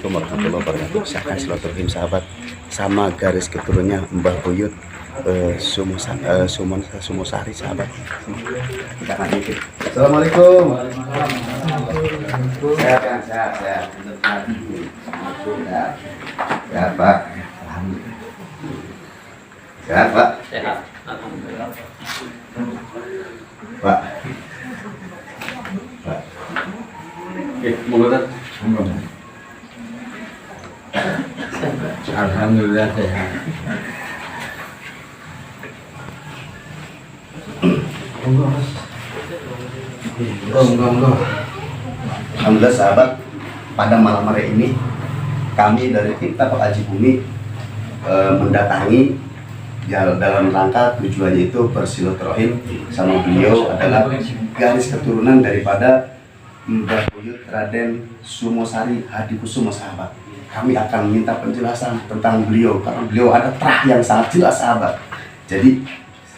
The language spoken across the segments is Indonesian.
Assalamualaikum warahmatullahi wabarakatuh. Saya akan silaturahim sahabat sama garis keturunannya Mbah Buyut Sumosari sahabat. Assalamualaikum. Sehat. Sehat Pak. Sehat Pak. Sehat, alhamdulillah. Pak. Monggo Tat. Alhamdulillah sehat. Alhamdulillah sahabat, pada malam hari ini kami dari tim Tapak Aji Bumi mendatangi dalam rangka tujuannya itu bersilaturahim sama beliau adalah garis keturunan daripada Mbah Buyut Raden Sumosari Hadikusumo sahabat. Kami akan minta penjelasan tentang beliau karena beliau ada terah yang sangat jelas sahabat. Jadi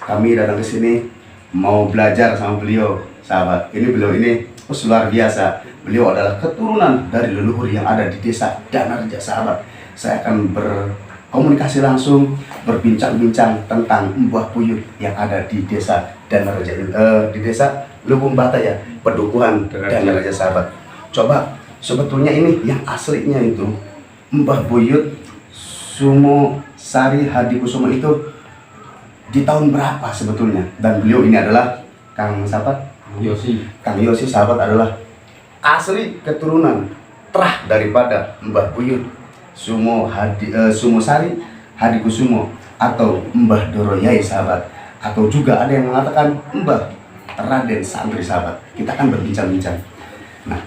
kami datang ke sini mau belajar sama beliau sahabat. Beliau ini luar biasa. Beliau adalah keturunan dari leluhur yang ada di desa Danarja sahabat. Saya akan berkomunikasi langsung, berbincang-bincang tentang Mbah Buyut yang ada di desa Danarja, di desa Lubung Bata ya, Pedukuhan Danarja sahabat. Coba sebetulnya ini yang aslinya itu Mbah Buyut Sumosari Hadikusumo itu di tahun berapa sebetulnya? Dan beliau ini adalah Kang Yosi. Kang Yosi sahabat adalah asli keturunan terah daripada Mbah Buyut Sumosari Hadikusumo atau Mbah Doroyai sahabat, atau juga ada yang mengatakan Mbah Raden Santri sahabat. Kita akan berbincang-bincang. Nah,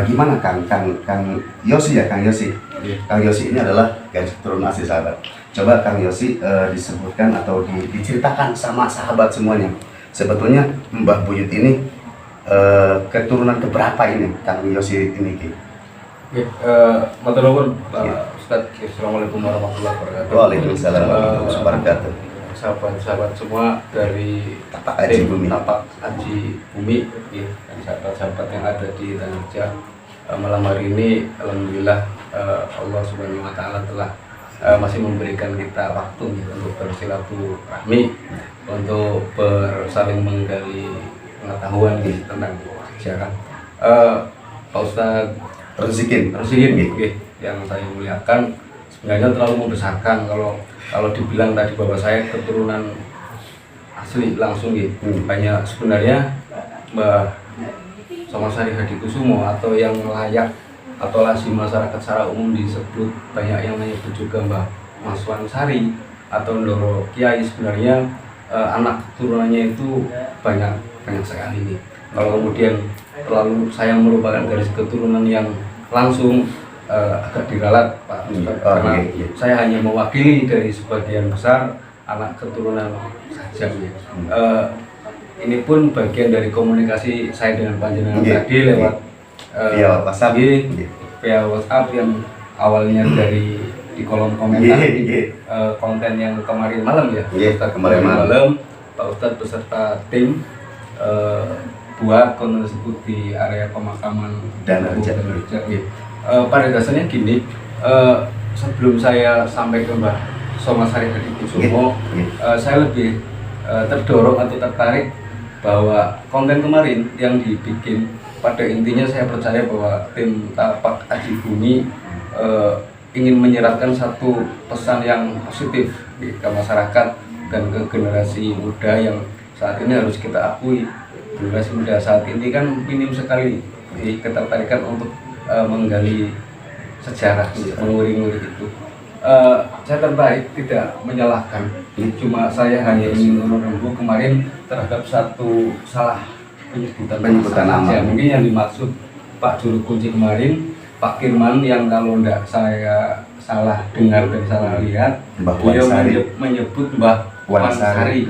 gimana Kang Yosi ya, Kang Yosi? Kang Yosi ini adalah garis keturunan asli sahabat. Coba Kang Yosi disebutkan atau diceritakan sama sahabat semuanya. Sebetulnya Mbah Buyut ini keturunan keberapa ini Kang Yosi ini? Matur nuwun Pak Ustadz. Assalamualaikum warahmatullahi wabarakatuh. Waalaikumsalam warahmatullahi wabarakatuh. Sahabat-sahabat semua dari Tapak Aji Bumi. Tapak Aji Bumi dan sahabat-sahabat yang ada di Danarja. Malam hari ini alhamdulillah Allah Subhanahu wa taala telah masih memberikan kita waktu untuk bersilaturahmi, untuk bersaling menggali pengetahuan tentang sejarah. Pak Ustadz Rosikin yang saya muliakan, sebenarnya terlalu membesarkan kalau dibilang tadi bahwa saya keturunan asli langsung banyak sebenarnya Mbah Sumosari Hadikusumo atau yang layak atau lazim masyarakat secara umum disebut, banyak yang menyebut juga Mbah Maswan Sari atau Ndoro Kiai. Sebenarnya anak keturunannya itu banyak sekali nih. Kalau kemudian terlalu saya merupakan garis keturunan yang langsung agak diralat Pak Ustadz, karena saya hanya mewakili dari sebagian besar anak keturunan saja. Ini pun bagian dari komunikasi saya dengan panjenengan tadi lewat via WhatsApp, via WhatsApp yang awalnya dari di kolom komentar konten yang kemarin malam ya. Kemarin malam Pak Ustadz beserta tim buat konten tersebut di area pemakaman Danarja. Pada dasarnya gini, sebelum saya sampai ke Mbah Sumosari Hadikusumo, saya lebih terdorong atau tertarik bahwa konten kemarin yang dibikin, pada intinya saya percaya bahwa tim Tapak Aji Bumi ingin menyeratkan satu pesan yang positif ke masyarakat dan ke generasi muda yang saat ini harus kita akui, generasi muda saat ini kan minim sekali ketertarikan untuk menggali sejarah, mengulik-ngulik itu. Saya tertarik, tidak menyalahkan, cuma saya hanya ingin menurunkan kemarin terhadap satu salah penyebutan nama. Mungkin yang dimaksud Pak Juru Kunci kemarin, Pak Kirman, yang kalau tidak saya salah dengar dan salah lihat, beliau menyebut Mbah Wansari.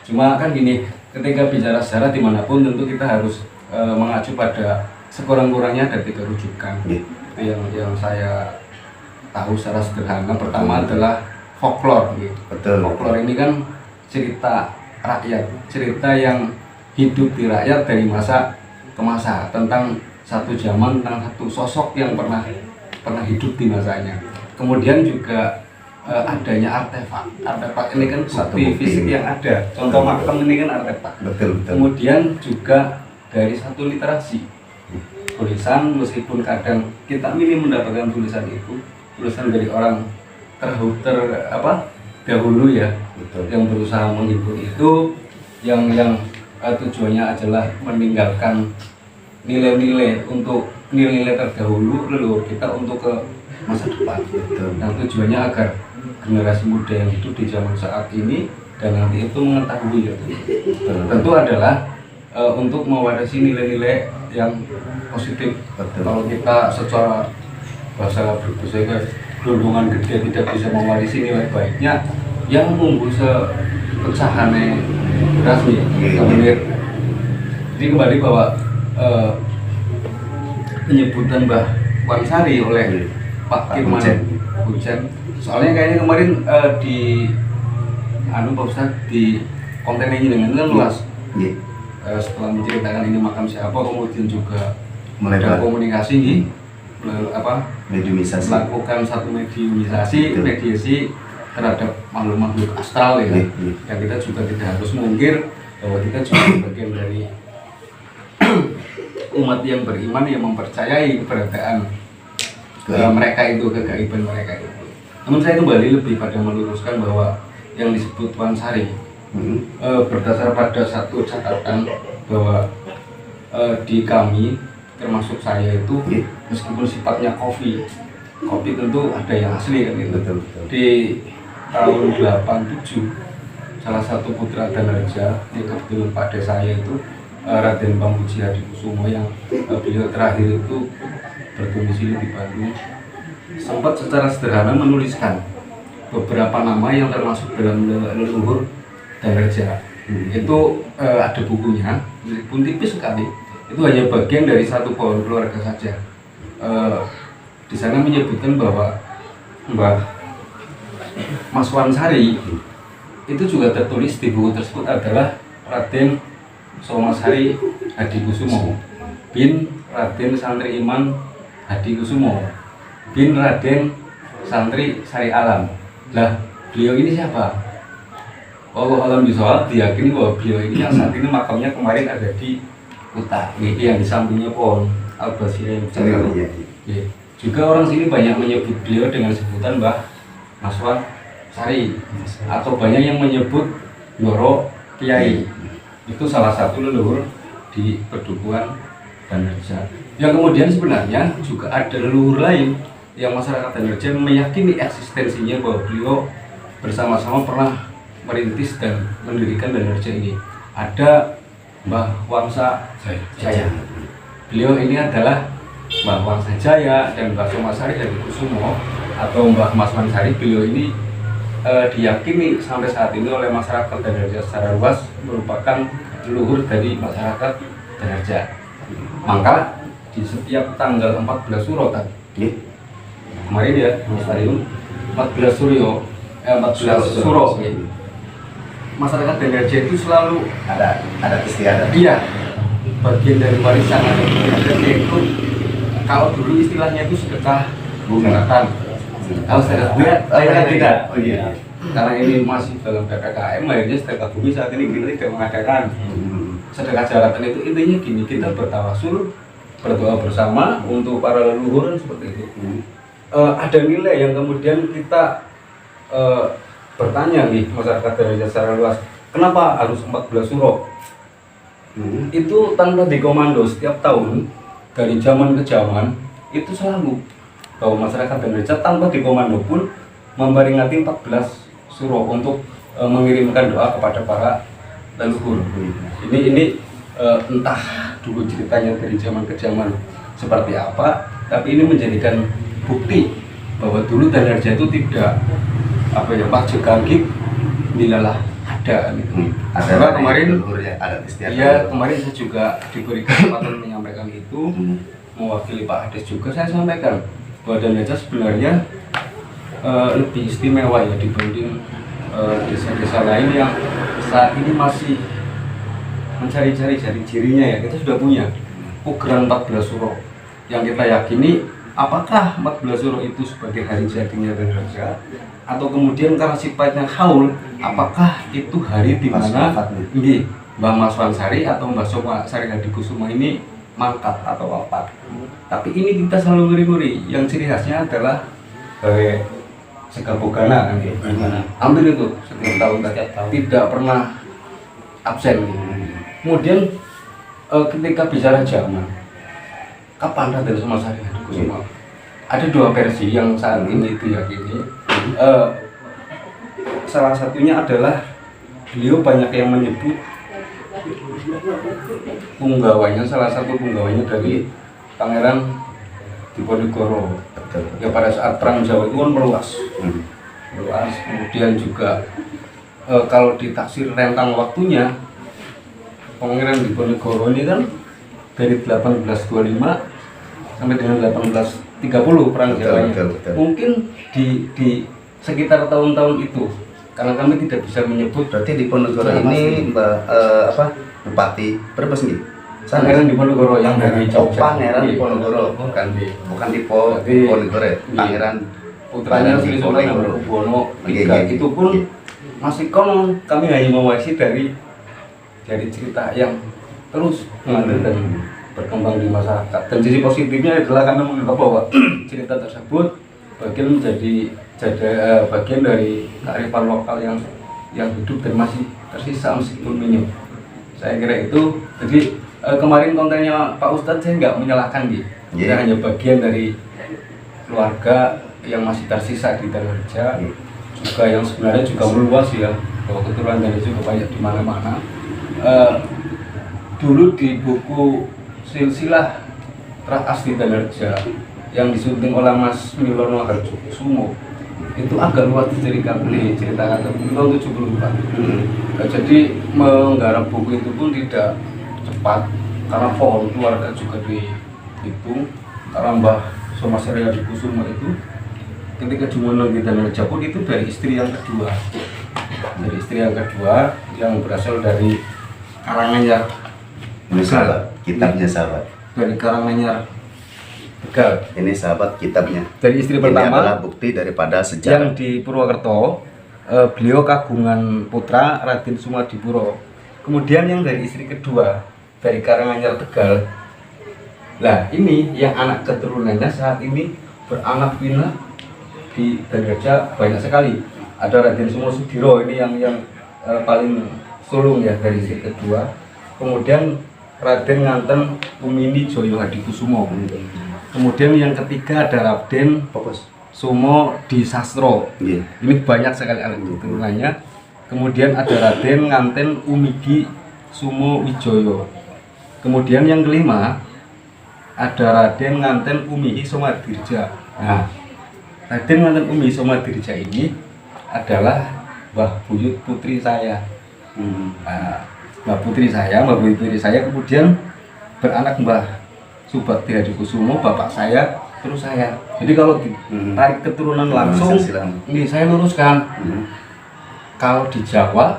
Cuma kan gini, ketika bicara sejarah dimanapun tentu kita harus mengacu pada sekurang-kurangnya ada 3 rujukan. Itu yang saya tahu secara sederhana. Pertama adalah folklore. Folklore ini kan cerita rakyat, cerita yang hidup di rakyat dari masa ke masa, tentang satu zaman, tentang satu sosok yang pernah pernah hidup di masanya. Kemudian juga adanya artefak. Artefak ini kan Satu bukti bukti. fisik yang ada. Contoh makam ini kan artefak. Betul. Kemudian juga dari satu literasi. Tulisan, meskipun kadang kita minim mendapatkan tulisan itu, tulisan dari orang dahulu ya, Betul. yang berusaha menghibur itu, yang tujuannya adalah meninggalkan nilai-nilai terdahulu leluhur kita untuk ke masa depan. Betul. Nah, tujuannya agar generasi muda yang hidup di zaman saat ini dan nanti itu mengetahui ya. Tentu adalah untuk mewarisi nilai-nilai yang positif. Betul. Kalau kita secara bahasa gelondongan gede tidak bisa mewarisi nilai baiknya, yang munggu sepecahane beras nih, kemudian jadi kembali bahwa penyebutan Mbah Wansari oleh Pak Kirman Hujan, soalnya kayaknya kemarin di Pak Ustadz di konten ini dengan kan luas. Setelah menceritakan ini makam siapa, kemudian juga ada komunikasi nih, mediumisasi, melakukan satu mediasi terhadap makhluk-makhluk astral ya. Dan kita juga tidak harus mungkir bahwa kita juga bagian dari umat yang beriman yang mempercayai keberadaan mereka itu, kegaiban mereka itu. Namun saya kembali lebih pada meluruskan bahwa yang disebut Wansari berdasar pada satu catatan bahwa di kami termasuk saya itu meskipun sifatnya kopi tentu ada yang asli kan gitu. Betul. Di tahun 87 salah satu putra Danarja yang kebetulan pada saya itu Raden Pamuji Hadikusumo yang beliau terakhir itu berdomisili di Bandung, sempat secara sederhana menuliskan beberapa nama yang termasuk dalam leluhur Danarja. Itu ada bukunya, meskipun tipis sekali. Itu hanya bagian dari satu pohon keluarga saja. Di sana menyebutkan bahwa Mbah Mas Wansari itu juga tertulis di buku tersebut adalah Raden Somasari Hadikusumo bin Raden Santri Iman Hadikusumo bin Raden Santri Sari Alam. Lah, beliau ini siapa? Allah alam bisawab, diyakini bahwa beliau ini yang saat ini makamnya kemarin ada di Kuta, yang di sampingnya pohon Al-Basirah yang besar. Juga orang sini banyak menyebut beliau dengan sebutan Mbah Mas Wansari, atau banyak yang menyebut Ndoro Kiai. Itu salah satu leluhur di Pedukuhan Danarja. Yang kemudian sebenarnya juga ada leluhur lain yang masyarakat Danarja meyakini eksistensinya, bahwa beliau bersama-sama pernah merintis dan mendirikan Danarja ini. Ada Mbah Wangsa Jaya. Beliau ini adalah Mbah Wangsa Jaya dan Mbah Somasari Hadikusumo atau Mbah Mas Wansari. Beliau ini diyakini sampai saat ini oleh masyarakat Danarja secara luas merupakan leluhur dari masyarakat Danarja. Maka di setiap tanggal 14 Suro tadi kemarin ya, Mas Ariun, 14 Suro masyarakat Danarja itu selalu ada istiadat. Iya, bagian dari warisan ada yaitu kalau dulu istilahnya itu sedekah bungatan. Kalau sedekah bungatan tidak. Oh iya. Karena ini masih dalam PPKM, akhirnya sedekah bumi saat ini kita tidak mengadakan. Sedekah jaratan itu intinya gini, kita bertawasul, berdoa bersama untuk para leluhur seperti itu. Ada nilai yang kemudian kita bertanya nih masyarakat Danarja secara luas, kenapa harus 14 Suro? Itu tanpa dikomando setiap tahun dari zaman ke zaman itu selalu bahwa masyarakat Danarja tanpa dikomando pun memperingati 14 Suro untuk mengirimkan doa kepada para leluhur. Ini entah dulu ceritanya dari zaman ke zaman seperti apa, tapi ini menjadikan bukti bahwa dulu Danarja itu tidak pajak kaki nilalah ada gitu. Ada kemarin ada istiadat. Iya, kemarin saya juga diberi kesempatan menyampaikan itu, mewakili Pak Ades juga saya sampaikan bahwa Danarja sebenarnya lebih istimewa ya dibanding desa-desa lain yang saat ini masih mencari-cari jari-jarinya ya. Kita sudah punya program 14 Suro yang kita yakini apakah 14 Suro itu sebagai hari jadinya Danarja, atau kemudian karena sifatnya haul, apakah itu hari di mana nggih Mbah Maswan Sari atau Mbah Soma Sari Hadikusuma ini mangkat atau wafat. Tapi ini kita selalu ngeri-ngeri, yang ciri khasnya adalah segabogana kan ya. Hampir itu setiap tahun tidak pernah absen. Kemudian ketika bicara zaman, kapan Raden Soma Sari Hadikusuma? Ada dua versi yang saat ini diyakini. Salah satunya adalah beliau banyak yang menyebut punggawanya, salah satu punggawanya dari Pangeran Diponegoro. Ya pada saat perang Jawa itu kan meluas. Kemudian juga kalau ditaksir rentang waktunya, Pangeran Diponegoro ini kan dari 1825 sampai dengan 1830 perang Jawa. Mungkin di sekitar tahun-tahun itu, karena kami tidak bisa menyebut. Berarti Diponegoro ini Bupati Brebes nih. Pangeran Diponegoro yang dari Jogja. Pangeran Diponegoro, bukan Diponegoro, Pangeran putranya Sri Sultan Hamengkubuwono III. Itu pun masih konon, kami hanya mewarisi dari cerita yang terus mengalir dan berkembang di masyarakat. Dan sisi positifnya adalah karena menganggap bahwa cerita tersebut bagian bagian dari kearifan lokal yang hidup dan masih tersisa meskipun minim. Saya kira itu. Jadi kemarin kontennya Pak Ustadz saya nggak menyalahkan dia. Dia hanya bagian dari keluarga yang masih tersisa di Danarja, juga yang sebenarnya juga meluas ya, bahwa keturunan Danarja juga banyak di mana-mana. Dulu di buku silsilah Trah Asli Danarja yang disunting oleh Mas Milono Harjokusumo itu agak luas diceritakan tahun 74. Jadi menggarap buku itu pun tidak cepat karena pohon keluarga juga dihitung. Karena Mbah Soma Sari Hadikusuma itu ketika jumeneng di Danarja pun itu dari istri yang kedua, yang berasal dari Karanganyar. Ini sahabat kitabnya, sahabat dari Karanganyar Tegal. Ini sahabat kitabnya. Dari istri pertama. Ini adalah bukti daripada sejarah. Yang di Purwokerto, beliau kagungan putra Raden Sumadipuro. Kemudian yang dari istri kedua dari Karanganyar Tegal. Nah ini yang anak keturunannya saat ini beranak pinak di Danarja banyak sekali. Ada Raden Sumo Sudiro ini yang paling sulung ya dari istri kedua. Kemudian Raden Nganten Umini Joyo Hadikusumo. Kemudian yang ketiga ada Raden Sumo di Sastro. Ini banyak sekali anak keturunannya. Kemudian ada Raden Nganten Umigi Sumo Wijoyo. Kemudian yang kelima ada Raden Nganten Umihi Somadirja. Nah, Raden Nganten Umihi Somadirja ini adalah Mbah Buyut putri saya. Mbah putri saya kemudian beranak Mbah Subakti Hadikusumo, bapak saya, terus saya. Jadi kalau ditarik keturunan langsung, ini saya luruskan. Kalau di Jawa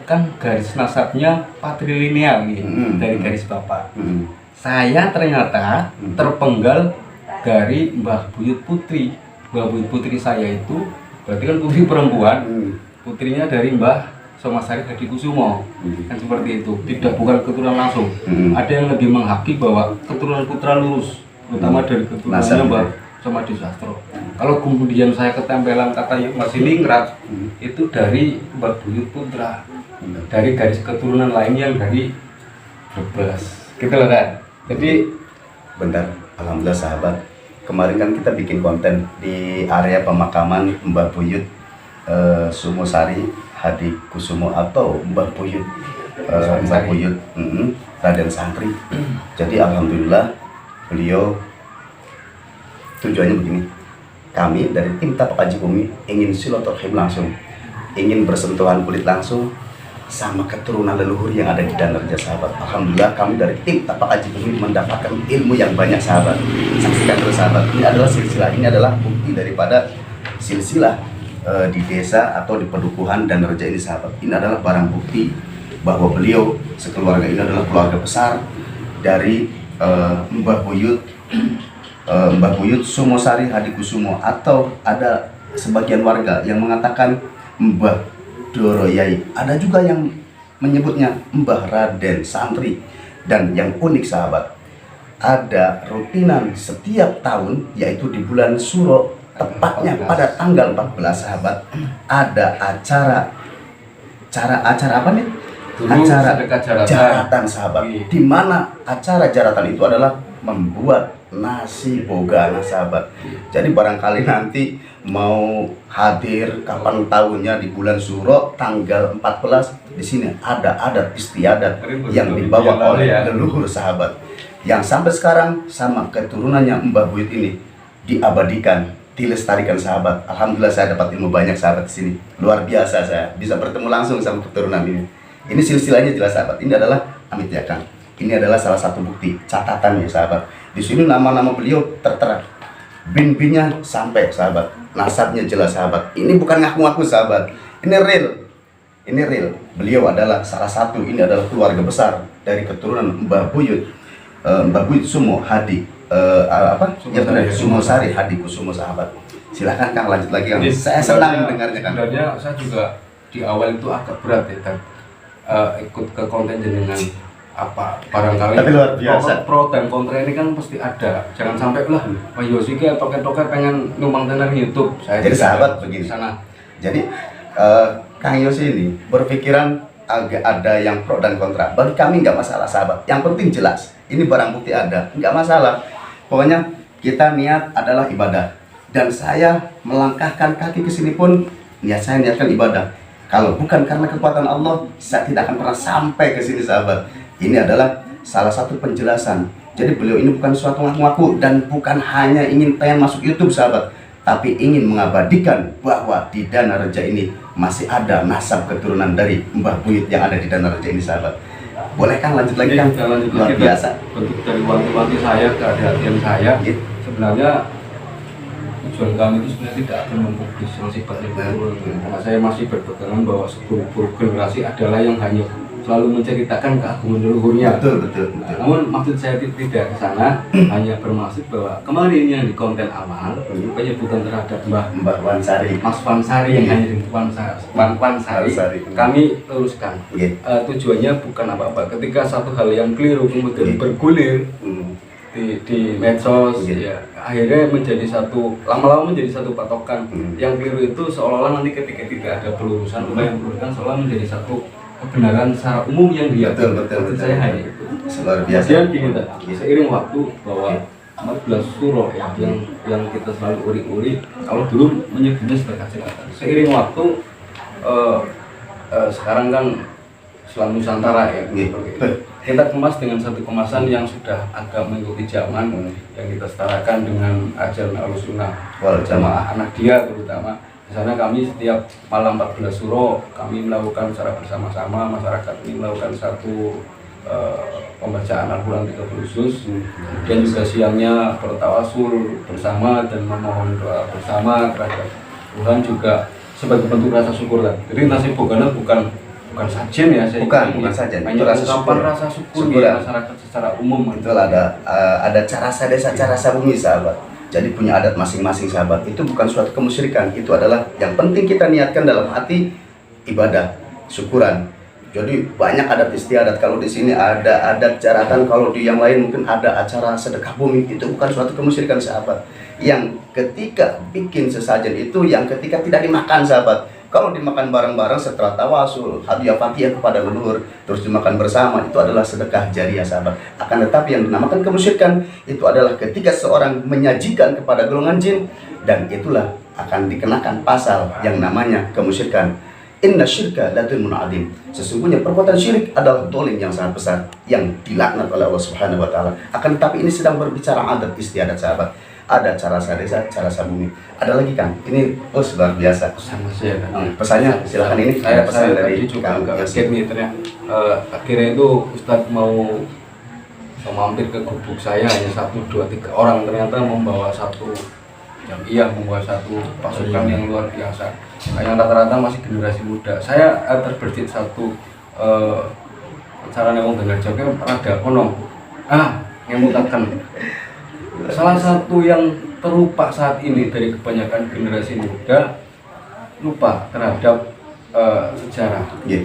kan garis nasabnya patrilineal dari garis bapak. Saya ternyata terpenggal dari Mbah Buyut putri. Mbah Buyut putri saya itu berarti kan putri perempuan, putrinya dari Mbah Soma Sari Hadikusuma. Kan seperti itu, bukan keturunan langsung. Ada yang lebih menghakik bahwa keturunan putra lurus, terutama dari keturunannya Mbah Soma di Sastro. Kalau kemudian saya ketempelan kata yang masih ningrat, itu dari Mbah Buyut putra, dari garis keturunan lain yang dari Brebes. Gitu loh kan. Jadi bentar, alhamdulillah sahabat. Kemarin kan kita bikin konten di area pemakaman Mbah Buyut Sumo Sari Hadikusumo atau Mbah Buyut Raden Santri. Jadi alhamdulillah beliau tujuannya begini. Kami dari tim Tapak Aji Bumi ingin silaturahim langsung, ingin bersentuhan kulit langsung sama keturunan leluhur yang ada di Danarja, sahabat. Alhamdulillah kami dari tim Tapak Aji Bumi mendapatkan ilmu yang banyak, sahabat. Saksikan terus, sahabat. Ini adalah silsilah, ini adalah bukti daripada silsilah di desa atau di pedukuhan Danarja ini, sahabat. Ini adalah barang bukti bahwa beliau sekeluarga ini adalah keluarga besar dari Mbah Buyut Mbah Buyut Sumosari Hadikusumo, atau ada sebagian warga yang mengatakan Mbah Doro Yai, ada juga yang menyebutnya Mbah Raden Santri. Dan yang unik sahabat, ada rutinan setiap tahun, yaitu di bulan Suro, tepatnya pada tanggal 14 sahabat, ada acara apa nih? Dulu Acara sedekah jaratan. jaratan sahabat, di mana acara jaratan itu adalah membuat nasi bogana sahabat. Jadi barangkali nanti mau hadir kapan tahunnya di bulan Suro tanggal 14, di sini ada adat istiadat yang dibawa oleh leluhur sahabat, yang sampai sekarang sama keturunannya Mbah Buyut ini diabadikan, dilestarikan sahabat. Alhamdulillah saya dapat ilmu banyak sahabat di sini. Luar biasa, saya bisa bertemu langsung sama keturunan ini. Ini silsilahnya jelas sahabat. Ini adalah Amit Yakang. Ini adalah salah satu bukti catatannya sahabat. Di sini nama-nama beliau tertera, bin-binnya sampai sahabat, nasabnya jelas sahabat. Ini bukan ngaku-ngaku sahabat. Ini real. Ini real. Beliau adalah salah satu, ini adalah keluarga besar dari keturunan Mbah Buyut. Mbah Buyut Sumo Hadi Sumosari Hadikusumo sahabat. Silahkan Kang, lanjut lagi Kang. Saya senang mendengarnya Kang. Sebenarnya saya juga di awal itu agak berat ya kan, ikut ke konten jenengan apa barangkali. Tapi luar biasa. Pro dan kontra ini kan pasti ada. Jangan sampai lah Pak Yosi kayak toket-toket pengen numpang tenar YouTube. Saya Jadi sahabat ada begini. sana. Jadi Kang Yosi ini berpikiran agak ada yang pro dan kontra. Bagi kami nggak masalah sahabat. Yang penting jelas, ini barang bukti ada, nggak masalah. Pokoknya kita niat adalah ibadah. Dan saya melangkahkan kaki ke sini pun niat saya niatkan ibadah. Kalau bukan karena kekuatan Allah, saya tidak akan pernah sampai ke sini sahabat. Ini adalah salah satu penjelasan. Jadi beliau ini bukan suatu ngaku-ngaku dan bukan hanya ingin pengen masuk YouTube sahabat, tapi ingin mengabadikan bahwa di Dana Reja ini masih ada nasab keturunan dari Mbah Buyut yang ada di Dana Reja ini sahabat. Boleh Kang lanjut lagi Kang? Luar biasa. Bentuk dari wanti-wanti saya, kehadiran saya, sebenarnya tujuan kami itu sebenarnya tidak akan mempublis yang sifatnya buruk, karena saya masih berpegangan bahwa seluruh generasi adalah yang hanya selalu menceritakan keagungan leluhurnya. Betul. Namun maksud saya tidak ke sana, hanya bermaksud bahwa kemarin yang di konten awal penyebutan terhadap Mbak Wansari, Mas Wansari yang hanya di Wansari, kami luruskan. Tujuannya bukan apa-apa. Ketika satu hal yang keliru kemudian bergulir di medsos, ya, akhirnya menjadi satu, lama-lama menjadi satu patokan. Yang keliru itu seolah-olah nanti ketika tidak ada pelurusan, yang pelurusan seolah menjadi satu kebenaran secara umum yang dia. Betul. Saya hanya itu. Luar biasa. Kemudian gini, seiring waktu bahwa 14 suro ya, yang kita selalu uri-uri, kalau dulu menyebutnya sedekah jaratan. Seiring waktu sekarang kan Islam Nusantara ya, kita kemas dengan satu kemasan yang sudah agak mengikuti zaman, yang kita setarakan dengan ajaran Ahlussunnah wal Jamaah Ahmadiyah terutama. Di sana kami setiap malam 14 suro kami melakukan secara bersama-sama, masyarakat ini melakukan satu pembacaan Al-Quran 30 juz, dan juga siangnya bertawasul bersama dan memohon doa bersama terhadap Tuhan juga sebagai bentuk rasa syukur. Jadi nasi bogana bukan sajen ya, saya bukan sajen, hanya ungkapan rasa syukur di masyarakat secara umum. Betul, ada cara desa, cara bumi sahabat. Jadi punya adat masing-masing sahabat. Itu bukan suatu kemusyrikan, itu adalah yang penting kita niatkan dalam hati ibadah, syukuran. Jadi banyak adat istiadat. Kalau di sini ada adat jaratan, kalau di yang lain mungkin ada acara sedekah bumi. Itu bukan suatu kemusyrikan sahabat. Yang ketika bikin sesajen itu, yang ketika tidak dimakan sahabat. Kalau dimakan bareng-bareng setelah tawasul, hadiah fatihah kepada leluhur, terus dimakan bersama, itu adalah sedekah jariah sahabat. Akan tetapi yang dinamakan kemusyrikan itu adalah ketika seorang menyajikan kepada golongan jin, dan itulah akan dikenakan pasal yang namanya kemusyrikan. Inna syirka la dzulmun adzim. Sesungguhnya perbuatan syirik adalah dolim yang sangat besar yang dilaknat oleh Allah Subhanahu wa taala. Akan tetapi ini sedang berbicara adat istiadat sahabat. Ada cara desa, cara bumi. Ada lagi Kang. Ini luar biasa. Pesan saya kan. Pesannya silakan, ini saya pesan dari juga Kang agak Yosi. kaget nih ternyata. Akhirnya itu Ustadz mau mampir ke gubuk saya, hanya 1, 2, 3 orang, ternyata membawa satu jamiah, membawa satu pasukan yang luar biasa. Yang rata-rata masih generasi muda. Saya terbersit satu cara nemu dengan jaga rada kono. Ngemutakan. salah satu yang terlupa saat ini dari kebanyakan generasi muda, lupa terhadap sejarah. Iya.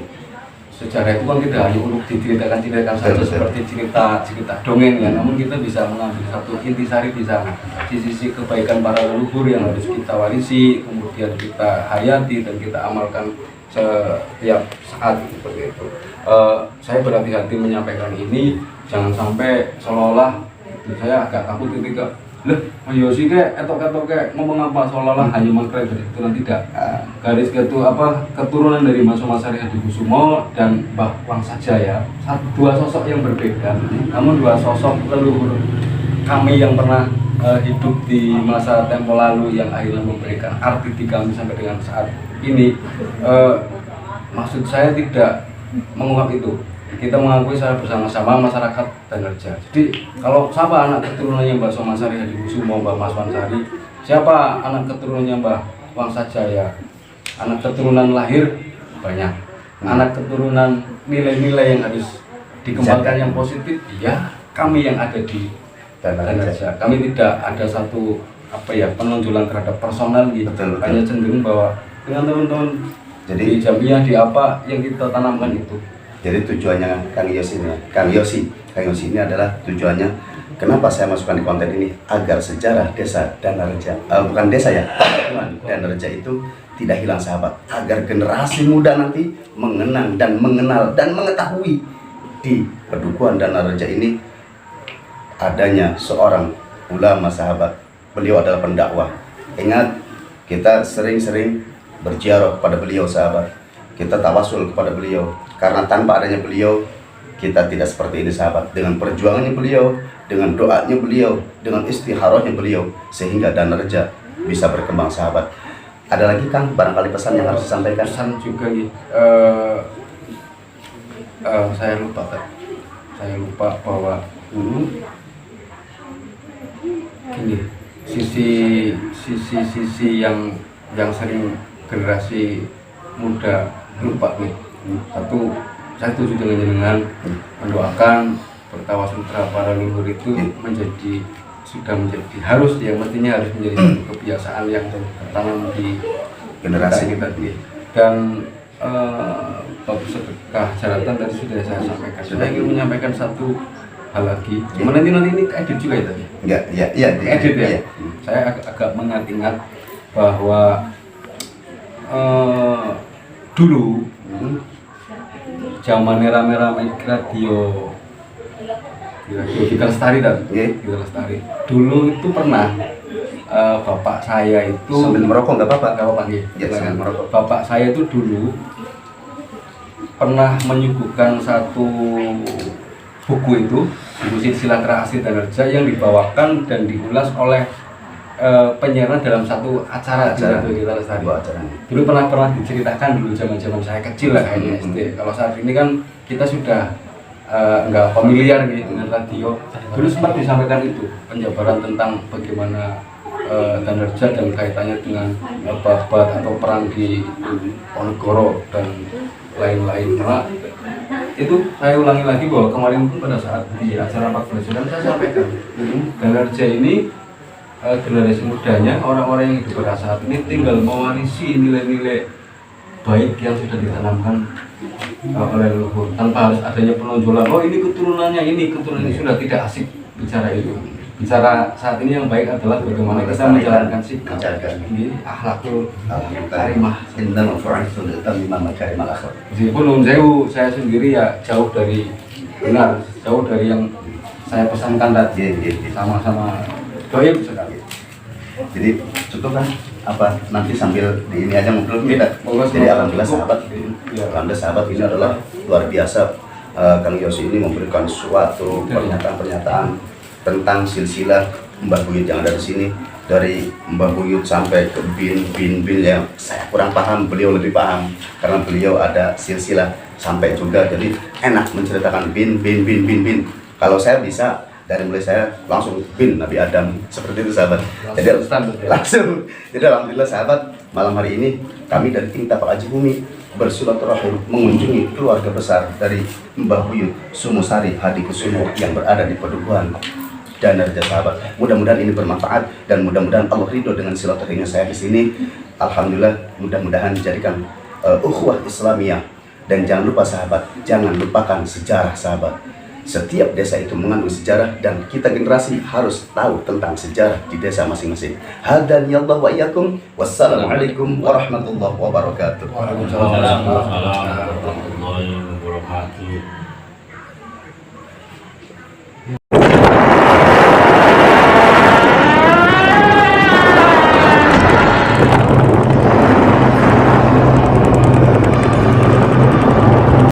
Sejarah itu kan tidak hanya untuk diceritakan saja Betul. seperti cerita dongeng ya, namun kita bisa mengambil satu intisari di sana, di sisi kebaikan para leluhur yang harus kita warisi, kemudian kita hayati dan kita amalkan setiap saat seperti itu. Saya berhati-hati menyampaikan ini, jangan sampai seolah-olah saya agak takut ketika ayo sih etok-etok ngomong apa seolah-olah hanya mengklaim dari keturunan, tidak. Garis keturunan dari Mas Sari Hadikusumo dan Mbah Wangsajaya, dua sosok yang berbeda, namun dua sosok leluhur kami yang pernah hidup di masa tempo lalu yang akhirnya memberikan arti di kami sampai dengan saat ini. Maksud saya tidak mengungkap itu. Kita mengakui secara bersama-sama masyarakat Danerja. Jadi kalau siapa anak keturunannya Mbah Sari Hadikusumo, Mbah Mas Wansari, siapa anak keturunannya Mbah Wangsajaya, anak keturunan lahir banyak, anak keturunan nilai-nilai yang harus dikembangkan yang positif, ya kami yang ada di Danerja. Kami tidak ada satu penonjolan terhadap personal gitu. Betul. Hanya cenderung bahwa dengan teman-teman Jadi di jamiah di apa yang kita tanamkan itu. Jadi tujuannya Kang Yosi ini adalah tujuannya kenapa saya masukkan di konten ini, agar sejarah desa Danerja, bukan desa ya, Danerja itu tidak hilang sahabat, agar generasi muda nanti mengenang dan mengenal dan mengetahui di Pedukuhan Danerja ini adanya seorang ulama sahabat. Beliau adalah pendakwah. Ingat, kita sering-sering berziarah kepada beliau sahabat. Kita tawasul kepada beliau, karena tanpa adanya beliau kita tidak seperti ini sahabat. Dengan perjuangannya beliau, dengan doanya beliau, dengan istikharahnya beliau, sehingga Danerja bisa berkembang sahabat. Ada lagi Kang, barangkali pesan yang harus disampaikan? Pesan juga nih, saya lupa bahwa dulu gini, sisi yang sering generasi muda lupa nih. Satu, saya setuju dengan mendoakan bertawasul terhadap para leluhur itu sudah menjadi harus, yang mestinya harus menjadi satu kebiasaan yang tertanam di Generasi kita ini. Dan bab sedekah jaratan tadi sudah saya sampaikan. Saya ingin menyampaikan satu hal lagi. Cuma nanti ini edit juga ya tadi. Enggak, iya, Edit ya. iya. Saya agak mengingat bahwa dulu zaman rame-rame radio Gita Lestari dan Gita Lestari. Dulu itu pernah bapak saya itu Sambil merokok nggak apa-apa? Nggak apa-apa, Ya, sambil merokok. Bapak saya itu dulu pernah menyuguhkan satu buku silsilah asli Danerja yang dibawakan dan diulas oleh penyiaran dalam satu acara di Radio Gita Lestari. Dulu pernah diceritakan dulu zaman saya kecil lah kayaknya SD. Kalau saat ini kan kita sudah nggak familiar gitu dengan radio. Dulu sempat disampaikan itu penjabaran tentang bagaimana Danerja dan kaitannya dengan babat atau perang di Ponegoro dan lain-lain. Karena itu saya ulangi lagi bahwa kemarin pun pada saat di acara 14 Juli saya sampaikan Danerja ini generasi mudanya, orang-orang yang hidup pada saat ini tinggal mewarisi nilai-nilai baik yang sudah ditanamkan oleh leluhur, tanpa harus adanya penonjolan. Oh ini keturunannya ini sudah tidak asik bicara itu. Bicara saat ini yang baik adalah bagaimana kita menjalankan sikap ini akhlakul karimah. Meskipun saya sendiri ya jauh dari benar, jauh dari yang saya pesankan tadi. Sama-sama doib sekali. Jadi cukup kan nanti sambil di ini aja ngobrol kita. Jadi alhamdulillah sahabat ini adalah luar biasa. Kang Yosi ini memberikan suatu pernyataan tentang silsilah Mbah Buyut yang ada di sini, dari Mbah Buyut sampai ke bin yang saya kurang paham, beliau lebih paham karena beliau ada silsilah sampai juga, jadi enak menceritakan bin. Kalau saya bisa dari mulai saya langsung bin Nabi Adam seperti itu sahabat. Jadi langsung. Jadi alhamdulillah sahabat, malam hari ini kami dari tim Tapak Aji Bumi bersilaturahim mengunjungi keluarga besar dari Mbah Buyut Sumo Sari Hadikusumo yang berada di Pedukuhan dan Darajat Sahabat. Mudah-mudahan ini bermanfaat dan mudah-mudahan Allah ridho dengan silaturahmi saya di sini. Alhamdulillah, mudah-mudahan dijadikan ukhuwah Islamiyah. Dan jangan lupa sahabat, jangan lupakan sejarah sahabat. Setiap desa itu mengandung sejarah dan kita generasi harus tahu tentang sejarah di desa masing-masing. Hadaniyallahu wa iyyakum. Wassalamualaikum warahmatullahi wabarakatuh. Waalaikumsalam warahmatullahi wabarakatuh.